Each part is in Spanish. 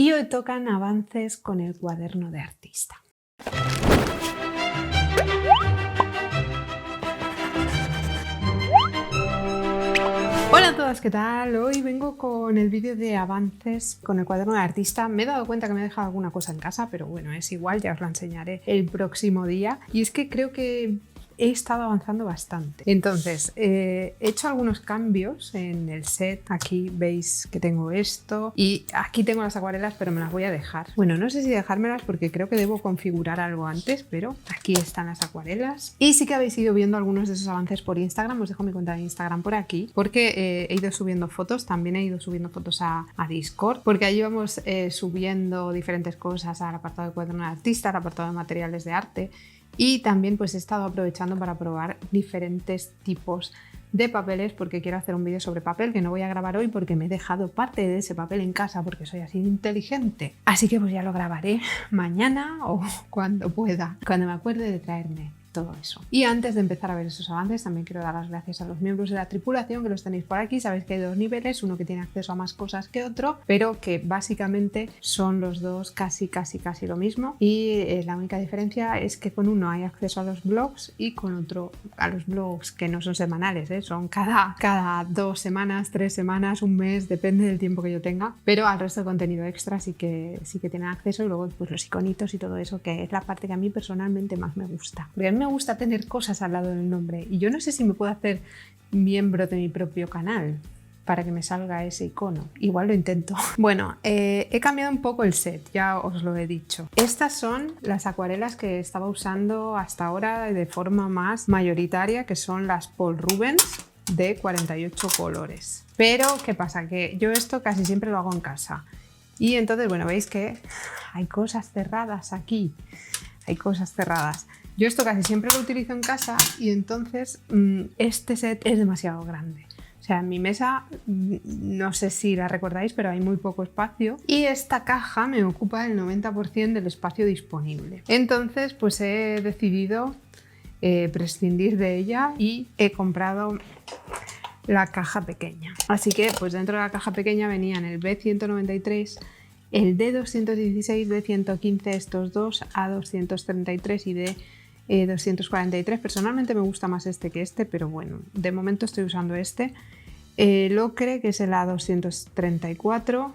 Y hoy tocan avances con el cuaderno de artista. Hola a todas, ¿qué tal? Hoy vengo con el vídeo de avances con el cuaderno de artista. Me he dado cuenta que me he dejado alguna cosa en casa, pero bueno, es igual, ya os la enseñaré el próximo día. Y es que creo que he estado avanzando bastante. Entonces, he hecho algunos cambios en el set. Aquí veis que tengo esto y aquí tengo las acuarelas, pero me las voy a dejar. Bueno, no sé si dejármelas porque creo que debo configurar algo antes, pero aquí están las acuarelas. Y sí que habéis ido viendo algunos de esos avances por Instagram. Os dejo mi cuenta de Instagram por aquí porque he ido subiendo fotos. También he ido subiendo fotos a Discord porque allí vamos subiendo diferentes cosas al apartado de cuaderno de artista, al apartado de materiales de arte. Y también pues he estado aprovechando para probar diferentes tipos de papeles porque quiero hacer un vídeo sobre papel que no voy a grabar hoy porque me he dejado parte de ese papel en casa porque soy así de inteligente. Así que pues ya lo grabaré mañana o cuando pueda, cuando me acuerde de traerme todo eso. Y antes de empezar a ver esos avances, también quiero dar las gracias a los miembros de la tripulación que los tenéis por aquí. Sabéis que hay dos niveles, uno que tiene acceso a más cosas que otro, pero que básicamente son los dos casi lo mismo. Y la única diferencia es que con uno hay acceso a los blogs y con otro a los blogs que no son semanales, son cada 2 semanas, 3 semanas, un mes, depende del tiempo que yo tenga, pero al resto de contenido extra sí que tienen acceso. Y luego pues los iconitos y todo eso, que es la parte que a mí personalmente más me gusta, porque a mí me gusta tener cosas al lado del nombre y yo no sé si me puedo hacer miembro de mi propio canal para que me salga ese icono. Igual lo intento. Bueno, he cambiado un poco el set, ya os lo he dicho. Estas son las acuarelas que estaba usando hasta ahora de forma más mayoritaria, que son las Paul Rubens de 48 colores. Pero, ¿qué pasa? Que yo esto casi siempre lo hago en casa. Y entonces, bueno, veis que hay cosas cerradas aquí. Hay cosas cerradas. Yo esto casi siempre lo utilizo en casa y entonces este set es demasiado grande. O sea, en mi mesa, no sé si la recordáis, pero hay muy poco espacio y esta caja me ocupa el 90% del espacio disponible. Entonces, pues he decidido prescindir de ella y he comprado la caja pequeña. Así que, pues dentro de la caja pequeña venían el B193, el D216, D115, estos dos, A233 y D243. Personalmente me gusta más este que este, pero bueno, de momento estoy usando este. El ocre, que es el A234,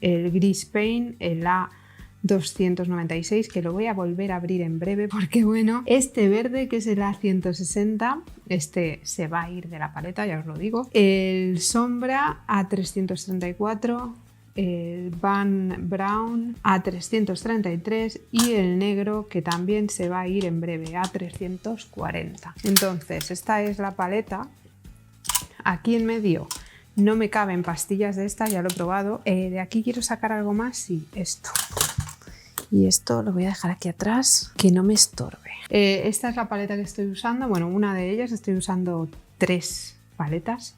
el gris paint, el A296, que lo voy a volver a abrir en breve porque bueno, este verde, que es el A160, este se va a ir de la paleta, ya os lo digo. El sombra A334, el Van Brown A333 y el negro, que también se va a ir en breve, A340. Entonces, esta es la paleta. Aquí en medio no me caben pastillas de esta, ya lo he probado. De aquí quiero sacar algo más, sí, esto. Y esto lo voy a dejar aquí atrás, que no me estorbe. Esta es la paleta que estoy usando. Bueno, una de ellas, estoy usando 3 paletas.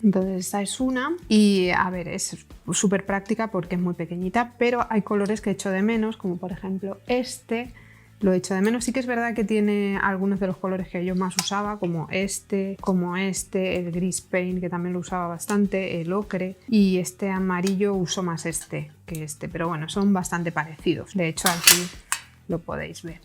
Entonces esta es una y a ver, es súper práctica porque es muy pequeñita, pero hay colores que echo de menos, como por ejemplo este, lo echo de menos. Sí que es verdad que tiene algunos de los colores que yo más usaba, como este, el gris paint, que también lo usaba bastante, el ocre, y este amarillo uso más este que este, pero bueno, son bastante parecidos. De hecho aquí lo podéis ver.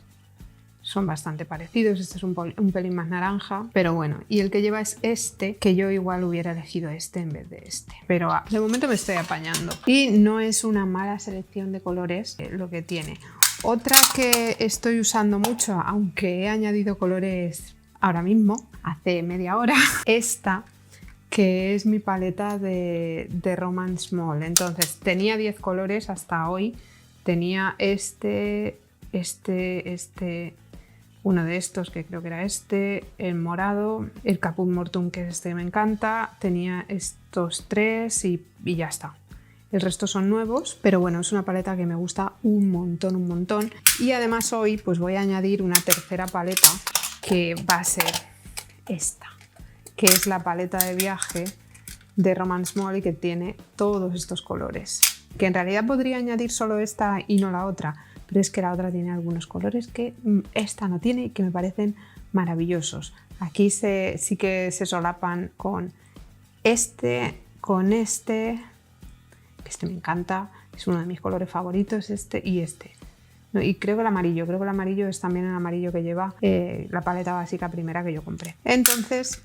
Son bastante parecidos, este es un pelín más naranja, pero bueno, y el que lleva es este, que yo igual hubiera elegido este en vez de este, pero de momento me estoy apañando. Y no es una mala selección de colores lo que tiene. Otra que estoy usando mucho, aunque he añadido colores ahora mismo, hace media hora, esta, que es mi paleta de Roman Small. Entonces tenía 10 colores hasta hoy, tenía uno de estos, que creo que era este, el morado, el Caput Mortuum, que es este que me encanta, tenía estos 3 y ya está. El resto son nuevos, pero bueno, es una paleta que me gusta un montón. Y además hoy pues voy a añadir una tercera paleta que va a ser esta, que es la paleta de viaje de Roman Small y que tiene todos estos colores. Que en realidad podría añadir solo esta y no la otra, pero es que la otra tiene algunos colores que esta no tiene y que me parecen maravillosos. Aquí sí que se solapan con este, que este me encanta, es uno de mis colores favoritos, este y este. No, y creo que el amarillo es también el amarillo que lleva la paleta básica primera que yo compré. Entonces,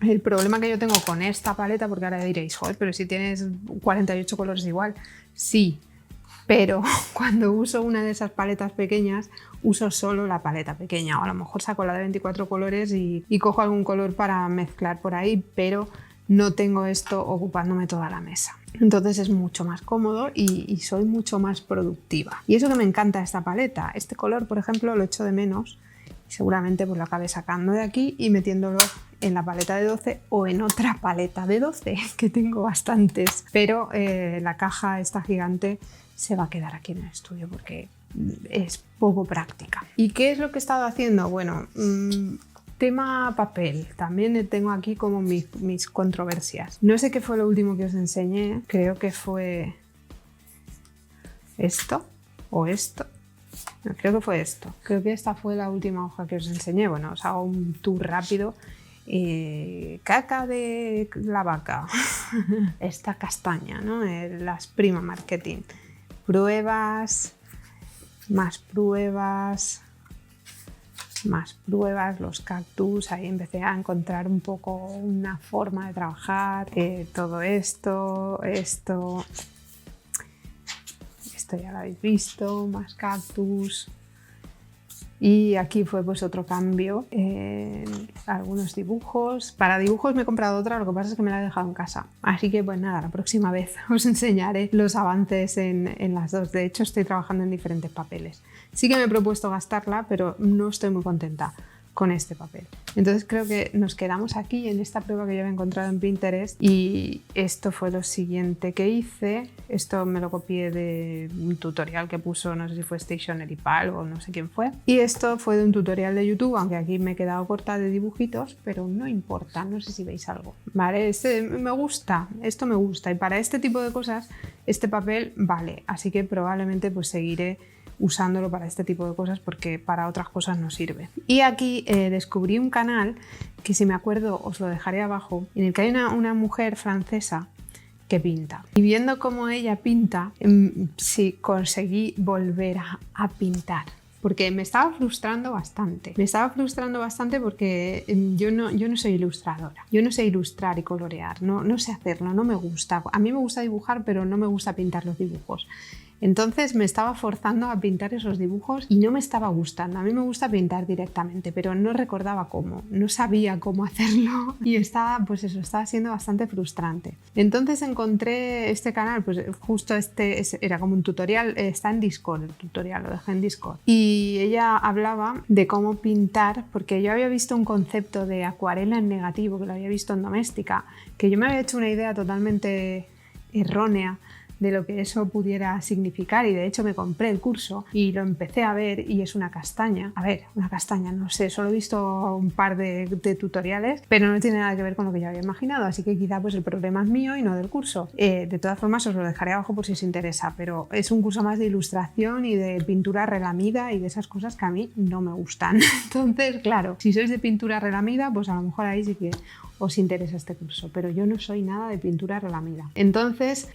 el problema que yo tengo con esta paleta, porque ahora diréis, joder, pero si tienes 48 colores igual, sí, pero cuando uso una de esas paletas pequeñas, uso solo la paleta pequeña, o a lo mejor saco la de 24 colores y cojo algún color para mezclar por ahí, pero no tengo esto ocupándome toda la mesa. Entonces es mucho más cómodo y soy mucho más productiva. Y eso que me encanta de esta paleta. Este color, por ejemplo, lo echo de menos y seguramente pues lo acabé sacando de aquí y metiéndolo en la paleta de 12 o en otra paleta de 12, que tengo bastantes. Pero la caja esta gigante se va a quedar aquí en el estudio porque es poco práctica. ¿Y qué es lo que he estado haciendo? Bueno, tema papel, también tengo aquí como mis controversias. No sé qué fue lo último que os enseñé, creo que fue esto o esto. No, creo que fue esto. Creo que esta fue la última hoja que os enseñé. Bueno, os hago un tour rápido. Caca de la vaca. Esta castaña, ¿no? Las Prima Marketing. Pruebas, más pruebas, más pruebas, los cactus. Ahí empecé a encontrar un poco una forma de trabajar. Todo esto ya lo habéis visto, más cactus. Y aquí fue pues otro cambio, algunos dibujos. Para dibujos me he comprado otra, lo que pasa es que me la he dejado en casa. Así que pues nada, la próxima vez os enseñaré los avances en las dos. De hecho estoy trabajando en diferentes papeles. Sí que me he propuesto gastarla, pero no estoy muy contenta con este papel. Entonces creo que nos quedamos aquí en esta prueba que yo había encontrado en Pinterest y esto fue lo siguiente que hice. Esto me lo copié de un tutorial que puso, no sé si fue Stationery Pal o no sé quién fue. Y esto fue de un tutorial de YouTube, aunque aquí me he quedado corta de dibujitos, pero no importa, no sé si veis algo. Vale, me gusta, esto me gusta y para este tipo de cosas este papel vale, así que probablemente pues seguiré usándolo para este tipo de cosas porque para otras cosas no sirve. Y aquí descubrí un canal que si me acuerdo os lo dejaré abajo, en el que hay una mujer francesa que pinta. Y viendo cómo ella pinta, sí conseguí volver a pintar. Porque me estaba frustrando bastante. Me estaba frustrando bastante porque yo no soy ilustradora. Yo no sé ilustrar y colorear. No sé hacerlo, no me gusta. A mí me gusta dibujar, pero no me gusta pintar los dibujos. Entonces me estaba forzando a pintar esos dibujos y no me estaba gustando. A mí me gusta pintar directamente, pero no recordaba cómo, no sabía cómo hacerlo y estaba siendo bastante frustrante. Entonces encontré este canal, pues justo era como un tutorial, está en Discord, el tutorial lo dejé en Discord. Y ella hablaba de cómo pintar, porque yo había visto un concepto de acuarela en negativo, que lo había visto en Doméstica, que yo me había hecho una idea totalmente errónea de lo que eso pudiera significar y de hecho me compré el curso y lo empecé a ver y es una castaña. A ver, una castaña, no sé, solo he visto un par de tutoriales, pero no tiene nada que ver con lo que yo había imaginado, así que quizá pues el problema es mío y no del curso. De todas formas os lo dejaré abajo por si os interesa, pero es un curso más de ilustración y de pintura relamida y de esas cosas que a mí no me gustan. Entonces, claro, si sois de pintura relamida, pues a lo mejor ahí sí que os interesa este curso, pero yo no soy nada de pintura relamida. Entonces,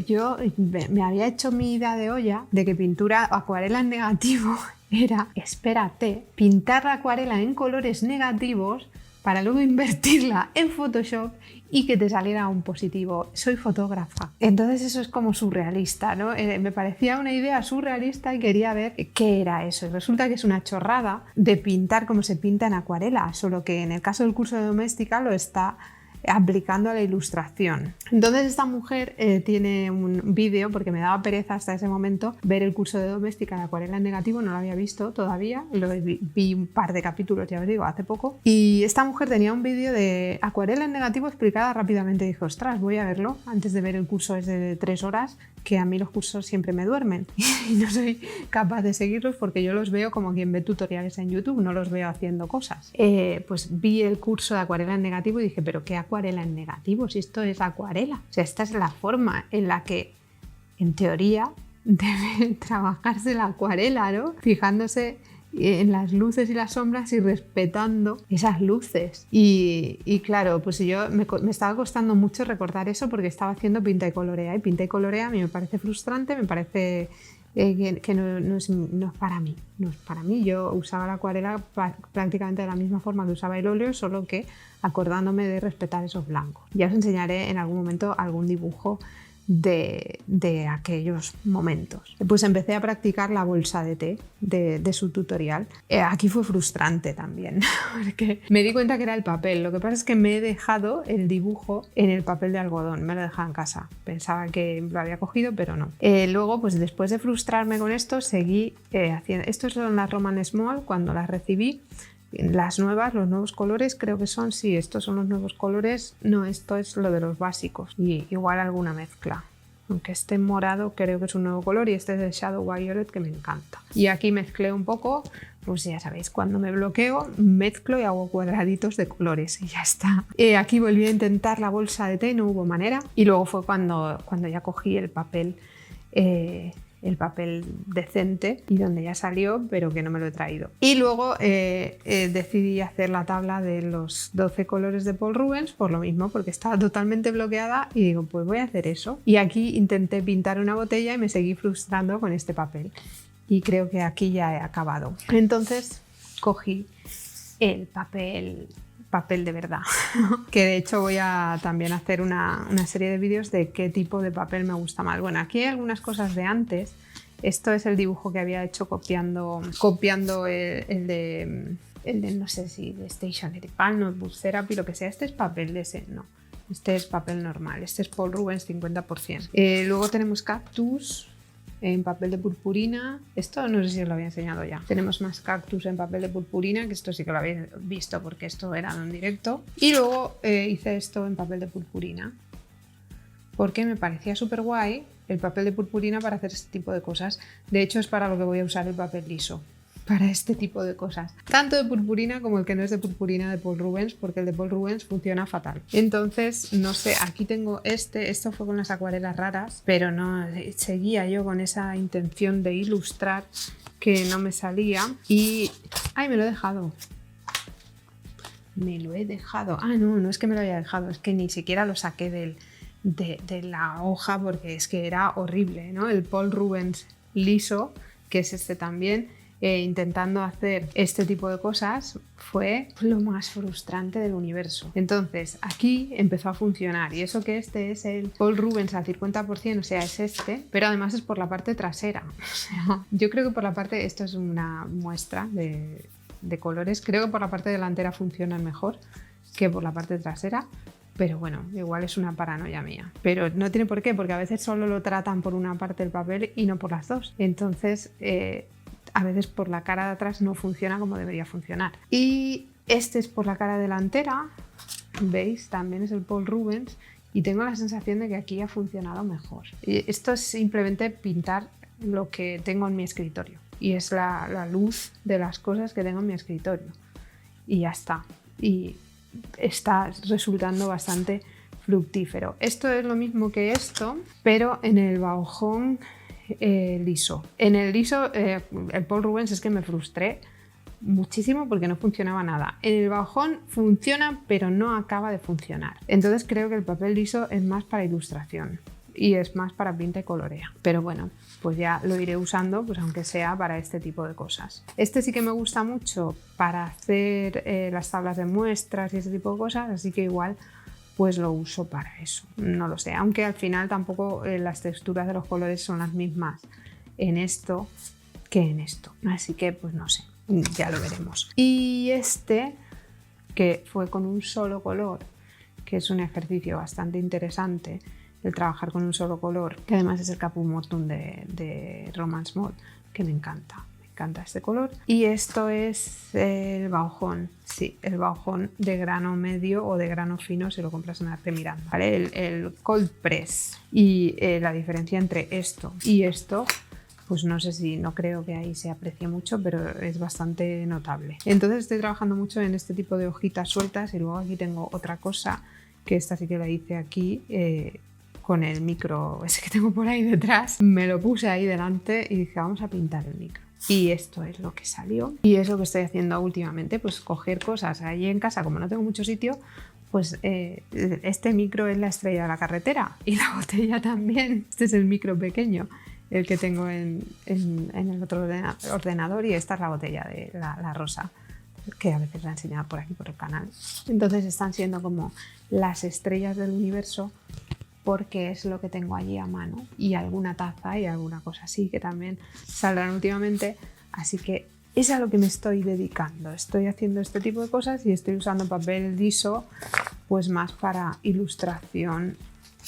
yo me había hecho mi idea de olla de que pintura acuarela en negativo era, espérate, pintar la acuarela en colores negativos para luego invertirla en Photoshop y que te saliera un positivo. Soy fotógrafa. Entonces eso es como surrealista, ¿no? Me parecía una idea surrealista y quería ver qué era eso. Y resulta que es una chorrada de pintar como se pinta en acuarela, solo que en el caso del curso de Doméstica lo está aplicando a la ilustración. Entonces esta mujer tiene un vídeo, porque me daba pereza hasta ese momento ver el curso de Doméstica en acuarela en negativo, no lo había visto todavía, vi un par de capítulos, ya os digo, hace poco, y esta mujer tenía un vídeo de acuarela en negativo explicada rápidamente. Dije, ostras, voy a verlo antes de ver el curso ese de 3 horas, que a mí los cursos siempre me duermen y no soy capaz de seguirlos porque yo los veo como quien ve tutoriales en YouTube, no los veo haciendo cosas. Pues vi el curso de acuarela en negativo y dije, pero ¿qué acuarela en negativo? Si esto es acuarela. O sea, esta es la forma en la que, en teoría, debe trabajarse la acuarela, ¿no? Fijándose en las luces y las sombras y respetando esas luces. Y claro, pues yo me estaba costando mucho recordar eso porque estaba haciendo pinta y colorea. Y pinta y colorea a mí me parece frustrante, me parece que no es para mí. No es para mí. Yo usaba la acuarela prácticamente de la misma forma que usaba el óleo, solo que acordándome de respetar esos blancos. Ya os enseñaré en algún momento algún dibujo de aquellos momentos. Pues empecé a practicar la bolsa de té de su tutorial. Aquí fue frustrante también, porque me di cuenta que era el papel. Lo que pasa es que me he dejado el dibujo en el papel de algodón, me lo he dejado en casa. Pensaba que lo había cogido, pero no. Luego, pues después de frustrarme con esto, seguí haciendo... Estos son las Roman Small, cuando las recibí. Las nuevas, los nuevos colores creo que son, sí, estos son los nuevos colores, no, esto es lo de los básicos y igual alguna mezcla, aunque este morado creo que es un nuevo color y este es el Shadow Violet que me encanta. Y aquí mezclé un poco, pues ya sabéis, cuando me bloqueo mezclo y hago cuadraditos de colores y ya está. Aquí volví a intentar la bolsa de té, no hubo manera, y luego fue cuando ya cogí el papel decente y donde ya salió, pero que no me lo he traído. Y luego decidí hacer la tabla de los 12 colores de Paul Rubens por lo mismo, porque estaba totalmente bloqueada y digo, pues voy a hacer eso. Y aquí intenté pintar una botella y me seguí frustrando con este papel. Y creo que aquí ya he acabado. Entonces cogí el papel de verdad, que de hecho voy a también hacer una serie de vídeos de qué tipo de papel me gusta más. Bueno, aquí hay algunas cosas de antes. Esto es el dibujo que había hecho copiando el de no sé si de Stationery Pal, Notebook Therapy, lo que sea. Este es papel de ese, no. Este es papel normal. Este es Paul Rubens 50%. Luego tenemos cactus en papel de purpurina. Esto no sé si os lo había enseñado ya. Tenemos más cactus en papel de purpurina, que esto sí que lo habéis visto porque esto era en directo. Y luego hice esto en papel de purpurina porque me parecía súper guay el papel de purpurina para hacer este tipo de cosas. De hecho es para lo que voy a usar el papel liso, para este tipo de cosas. Tanto de purpurina como el que no es de purpurina de Paul Rubens, porque el de Paul Rubens funciona fatal. Entonces, no sé, aquí tengo esto fue con las acuarelas raras, pero no, seguía yo con esa intención de ilustrar que no me salía y... ¡Ay, me lo he dejado! Me lo he dejado. Ah, no es que me lo haya dejado, es que ni siquiera lo saqué de la hoja porque es que era horrible, ¿no? El Paul Rubens liso, que es este también, intentando hacer este tipo de cosas fue lo más frustrante del universo. Entonces aquí empezó a funcionar y eso que este es el Paul Rubens al 50%, o sea, es este, pero además es por la parte trasera. O sea, yo creo que por la parte, esto es una muestra de colores, creo que por la parte delantera funcionan mejor que por la parte trasera. Pero bueno, igual es una paranoia mía. Pero no tiene por qué, porque a veces solo lo tratan por una parte del papel y no por las dos. Entonces, a veces por la cara de atrás no funciona como debería funcionar. Y este es por la cara delantera, ¿veis? También es el Paul Rubens y tengo la sensación de que aquí ha funcionado mejor. Y esto es simplemente pintar lo que tengo en mi escritorio y es la luz de las cosas que tengo en mi escritorio y ya está. Y está resultando bastante fructífero. Esto es lo mismo que esto, pero en el Bauhom liso. En el liso, el Paul Rubens es que me frustré muchísimo porque no funcionaba nada. En el Bauhom funciona, pero no acaba de funcionar. Entonces creo que el papel liso es más para ilustración y es más para pinta y colorea. Pero bueno, pues ya lo iré usando, pues aunque sea para este tipo de cosas. Este sí que me gusta mucho para hacer las tablas de muestras y ese tipo de cosas, así que igual pues lo uso para eso. No lo sé, aunque al final tampoco las texturas de los colores son las mismas en esto que en esto. Así que pues no sé, ya lo veremos. Y este, que fue con un solo color, que es un ejercicio bastante interesante, el trabajar con un solo color, que además es el Caput Mortuum de Roman Small, que me encanta este color. Y esto es el Bauhom, sí, el Bauhom de grano medio o de grano fino si lo compras en Arte Miranda, ¿vale? El Cold Press. Y la diferencia entre esto y esto, pues no creo que ahí se aprecie mucho, pero es bastante notable. Entonces estoy trabajando mucho en este tipo de hojitas sueltas y luego aquí tengo otra cosa, que esta sí que la hice aquí, con el micro ese que tengo por ahí detrás. Me lo puse ahí delante y dije, vamos a pintar el micro. Y esto es lo que salió. Y es lo que estoy haciendo últimamente, pues coger cosas ahí en casa, como no tengo mucho sitio, pues este micro es la estrella de la carretera y la botella también. Este es el micro pequeño, el que tengo en el otro ordenador, y esta es la botella de la rosa, que a veces la he enseñado por aquí por el canal. Entonces están siendo como las estrellas del universo, porque es lo que tengo allí a mano, y alguna taza y alguna cosa así que también saldrán últimamente. Así que es a lo que me estoy dedicando. Estoy haciendo este tipo de cosas y estoy usando papel liso pues más para ilustración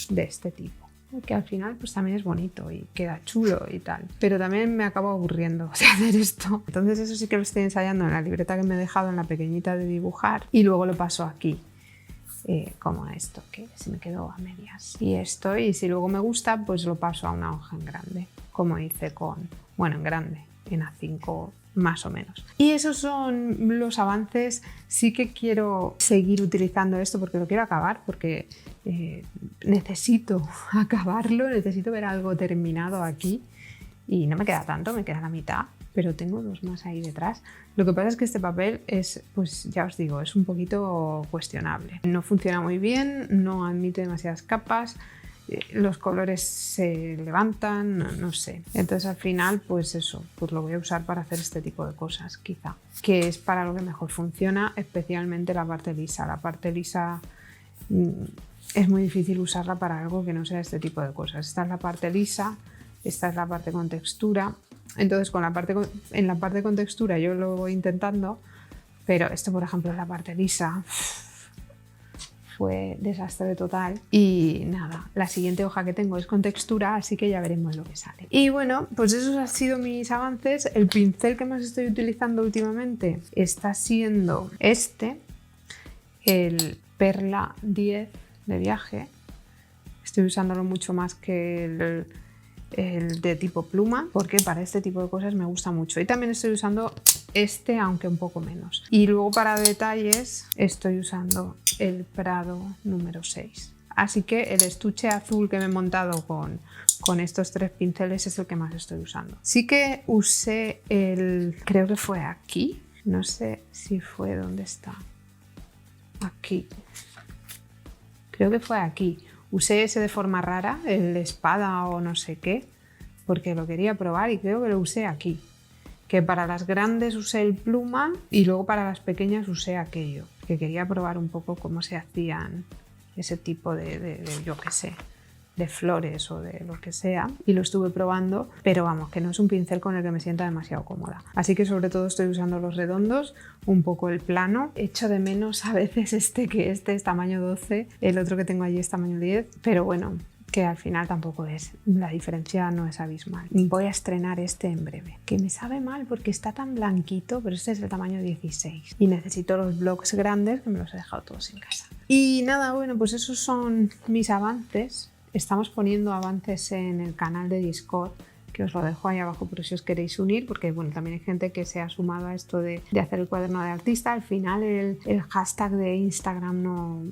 de este tipo, que al final pues también es bonito y queda chulo y tal, pero también me acabo aburriendo de hacer esto. Entonces eso sí que lo estoy ensayando en la libreta que me he dejado, en la pequeñita de dibujar, y luego lo paso aquí. Como esto, que se me quedó a medias. Y esto, y si luego me gusta, pues lo paso a una hoja en grande, como hice en grande, en A5 más o menos. Y esos son los avances. Sí que quiero seguir utilizando esto porque lo quiero acabar, porque necesito acabarlo, necesito ver algo terminado aquí. Y no me queda tanto, me queda la mitad, pero tengo dos más ahí detrás. Lo que pasa es que este papel es, pues ya os digo, es un poquito cuestionable. No funciona muy bien, no admite demasiadas capas, los colores se levantan, no sé. Entonces al final, pues eso, pues lo voy a usar para hacer este tipo de cosas, quizá. Que es para lo que mejor funciona, especialmente la parte lisa. La parte lisa es muy difícil usarla para algo que no sea este tipo de cosas. Esta es la parte lisa. Esta es la parte con textura. Entonces en la parte con textura yo lo voy intentando, pero esto, por ejemplo, es la parte lisa. Fue desastre total. Y nada, la siguiente hoja que tengo es con textura, así que ya veremos lo que sale. Y bueno, pues esos han sido mis avances. El pincel que más estoy utilizando últimamente está siendo el Perla 10 de viaje. Estoy usándolo mucho más que el de tipo pluma, porque para este tipo de cosas me gusta mucho. Y también estoy usando aunque un poco menos. Y luego para detalles estoy usando el Prado número 6. Así que el estuche azul que me he montado con estos tres pinceles es el que más estoy usando. Sí que usé creo que fue aquí, no sé si fue, ¿dónde está? Aquí. Creo que fue aquí. Usé ese de forma rara, el espada o no sé qué, porque lo quería probar y creo que lo usé aquí. Que para las grandes usé el pluma y luego para las pequeñas usé aquello, que quería probar un poco cómo se hacían ese tipo de yo qué sé, de flores o de lo que sea, y lo estuve probando, pero vamos, que no es un pincel con el que me sienta demasiado cómoda. Así que sobre todo estoy usando los redondos, un poco el plano. Echo de menos a veces que este es tamaño 12, el otro que tengo allí es tamaño 10, pero bueno, que al final tampoco la diferencia no es abismal. Voy a estrenar este en breve, que me sabe mal porque está tan blanquito, pero este es el tamaño 16 y necesito los blocs grandes, que me los he dejado todos en casa. Y nada, bueno, pues esos son mis avances. Estamos poniendo avances en el canal de Discord, que os lo dejo ahí abajo por si os queréis unir, porque bueno, también hay gente que se ha sumado a esto de hacer el cuaderno de artista. Al final el hashtag de Instagram no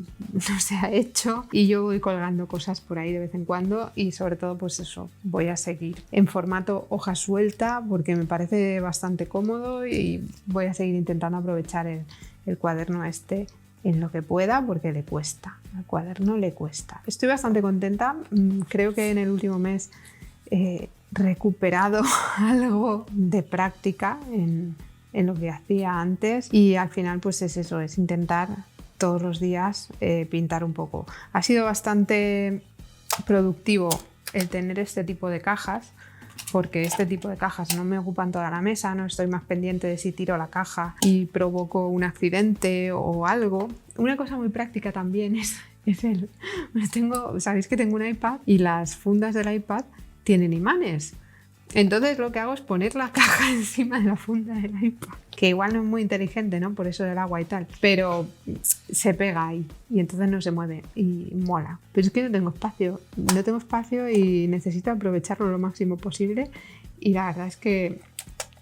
se ha hecho y yo voy colgando cosas por ahí de vez en cuando, y sobre todo pues eso, voy a seguir en formato hoja suelta porque me parece bastante cómodo, y voy a seguir intentando aprovechar el cuaderno en lo que pueda, porque le cuesta, al cuaderno le cuesta. Estoy bastante contenta, creo que en el último mes he recuperado algo de práctica en lo que hacía antes, y al final pues es eso, es intentar todos los días pintar un poco. Ha sido bastante productivo el tener este tipo de cajas, porque este tipo de cajas no me ocupan toda la mesa, no estoy más pendiente de si tiro la caja y provoco un accidente o algo. Una cosa muy práctica también sabéis que tengo un iPad y las fundas del iPad tienen imanes. Entonces lo que hago es poner la caja encima de la funda del iPad, que igual no es muy inteligente, ¿no? Por eso del agua y tal, pero se pega ahí y entonces no se mueve y mola. Pero es que no tengo espacio y necesito aprovecharlo lo máximo posible, y la verdad es que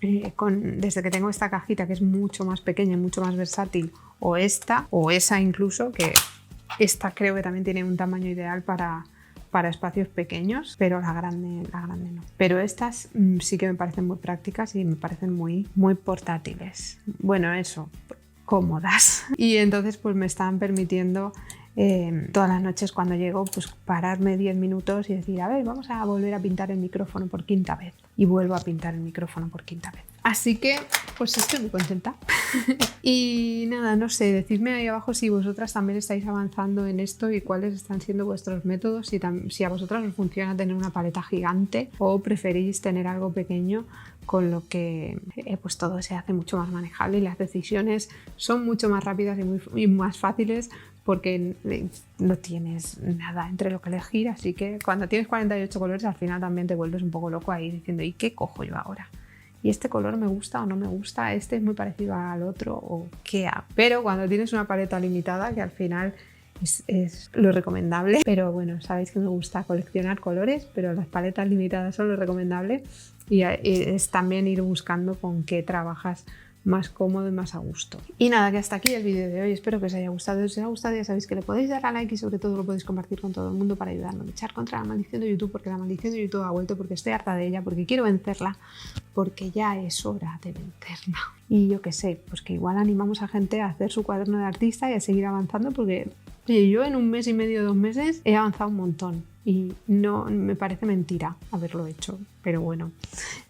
desde que tengo esta cajita, que es mucho más pequeña y mucho más versátil, o esta o esa incluso, que esta creo que también tiene un tamaño ideal para para espacios pequeños, pero la grande no. Pero estas sí que me parecen muy prácticas y me parecen muy, muy portátiles. Bueno, eso, cómodas. Y entonces pues me están permitiendo todas las noches cuando llego pues pararme 10 minutos y decir, a ver, vamos a volver a pintar el micrófono por quinta vez. Y vuelvo a pintar el micrófono por quinta vez. Así que pues estoy muy contenta. Y nada, no sé, decidme ahí abajo si vosotras también estáis avanzando en esto y cuáles están siendo vuestros métodos, si a vosotras os funciona tener una paleta gigante o preferís tener algo pequeño con lo que pues todo se hace mucho más manejable y las decisiones son mucho más rápidas y más fáciles porque no tienes nada entre lo que elegir, así que cuando tienes 48 colores al final también te vuelves un poco loco ahí diciendo ¿y qué cojo yo ahora? ¿Y este color me gusta o no me gusta? ¿Este es muy parecido al otro o qué hago? Pero cuando tienes una paleta limitada, que al final es lo recomendable, pero bueno, sabéis que me gusta coleccionar colores, pero las paletas limitadas son lo recomendable y es también ir buscando con qué trabajas más cómodo y más a gusto. Y nada, que hasta aquí el vídeo de hoy. Espero que os haya gustado. Si os ha gustado ya sabéis que le podéis dar a like y sobre todo lo podéis compartir con todo el mundo para ayudarme a luchar contra la maldición de YouTube, porque la maldición de YouTube ha vuelto, porque estoy harta de ella, porque quiero vencerla, porque ya es hora de vencerla. Y yo qué sé, pues que igual animamos a gente a hacer su cuaderno de artista y a seguir avanzando, porque oye, yo en 1 mes y medio, 2 meses he avanzado un montón. Y no me parece mentira haberlo hecho, pero bueno,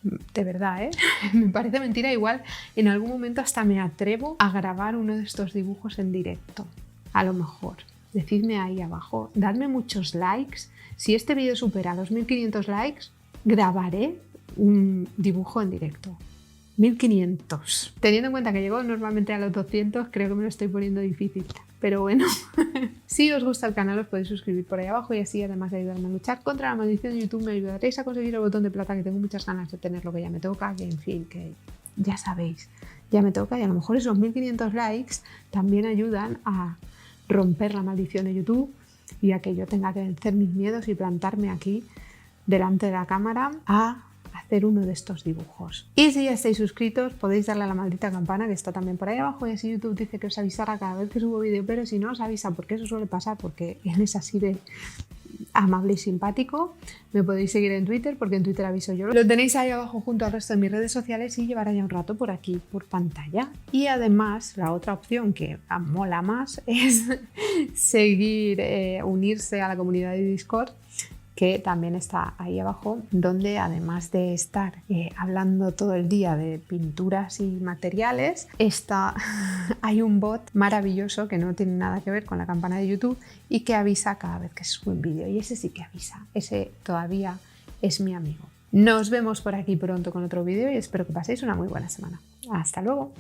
de verdad, me parece mentira. Igual en algún momento hasta me atrevo a grabar uno de estos dibujos en directo, a lo mejor. Decidme ahí abajo, dadme muchos likes. Si este vídeo supera los 1500 likes, grabaré un dibujo en directo. 1500. Teniendo en cuenta que llego normalmente a los 200, creo que me lo estoy poniendo difícil. Pero bueno, si os gusta el canal os podéis suscribir por ahí abajo y así además de ayudarme a luchar contra la maldición de YouTube me ayudaréis a conseguir el botón de plata, que tengo muchas ganas de tener, lo que ya me toca, que en fin, que ya sabéis, ya me toca y a lo mejor esos 1500 likes también ayudan a romper la maldición de YouTube y a que yo tenga que vencer mis miedos y plantarme aquí delante de la cámara a hacer uno de estos dibujos. Y si ya estáis suscritos podéis darle a la maldita campana que está también por ahí abajo y así YouTube dice que os avisará cada vez que subo vídeo, pero si no os avisa, porque eso suele pasar, porque él es así de amable y simpático. Me podéis seguir en Twitter, porque en Twitter aviso yo. Lo tenéis ahí abajo junto al resto de mis redes sociales y llevará ya un rato por aquí, por pantalla. Y además, la otra opción que mola más es seguir, unirse a la comunidad de Discord, que también está ahí abajo, donde además de estar hablando todo el día de pinturas y materiales, hay un bot maravilloso que no tiene nada que ver con la campana de YouTube y que avisa cada vez que se sube un vídeo, y ese sí que avisa, ese todavía es mi amigo. Nos vemos por aquí pronto con otro vídeo y espero que paséis una muy buena semana. ¡Hasta luego!